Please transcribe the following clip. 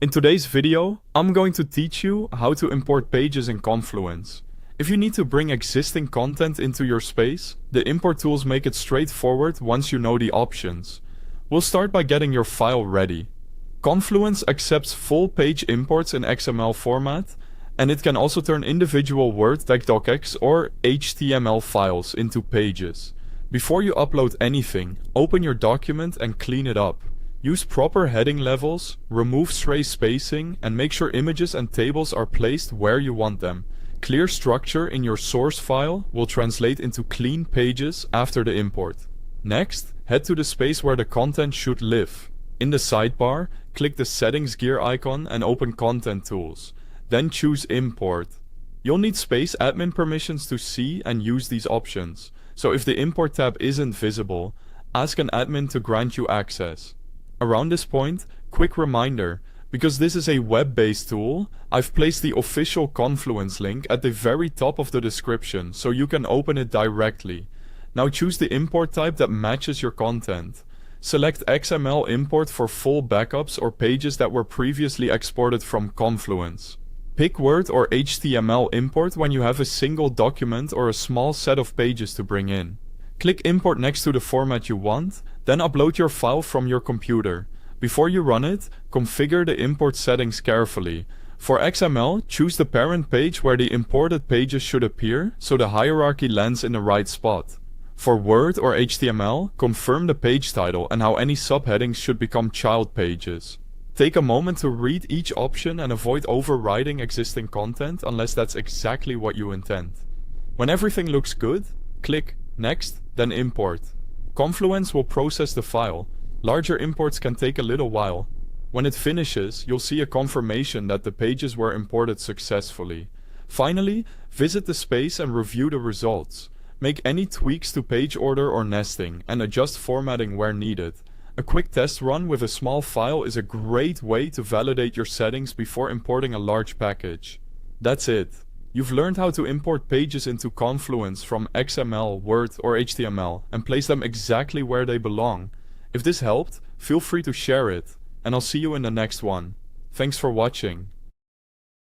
In today's video, I'm going to teach you how to import pages in Confluence. If you need to bring existing content into your space, the import tools make it straightforward once you know the options. We'll start by getting your file ready. Confluence accepts full page imports in XML format, and it can also turn individual Word, docx, or HTML files into pages. Before you upload anything, open your document and clean it up. Use proper heading levels, remove stray spacing, and make sure images and tables are placed where you want them. Clear structure in your source file will translate into clean pages after the import. Next, head to the space where the content should live. In the sidebar, click the settings gear icon and open Content Tools. Then choose Import. You'll need space admin permissions to see and use these options, so if the Import tab isn't visible, ask an admin to grant you access. Around this point, quick reminder, because this is a web-based tool, I've placed the official Confluence link at the very top of the description so you can open it directly. Now choose the import type that matches your content. Select XML import for full backups or pages that were previously exported from Confluence. Pick Word or HTML import when you have a single document or a small set of pages to bring in. Click Import next to the format you want, then upload your file from your computer. Before you run it, configure the import settings carefully. For XML, choose the parent page where the imported pages should appear so the hierarchy lands in the right spot. For Word or HTML, confirm the page title and how any subheadings should become child pages. Take a moment to read each option and avoid overriding existing content unless that's exactly what you intend. When everything looks good, click Next, then Import. Confluence will process the file. Larger imports can take a little while. When it finishes, you'll see a confirmation that the pages were imported successfully. Finally, visit the space and review the results. Make any tweaks to page order or nesting, and adjust formatting where needed. A quick test run with a small file is a great way to validate your settings before importing a large package. That's it. You've learned how to import pages into Confluence from XML, Word, or HTML and place them exactly where they belong. If this helped, feel free to share it, and I'll see you in the next one. Thanks for watching.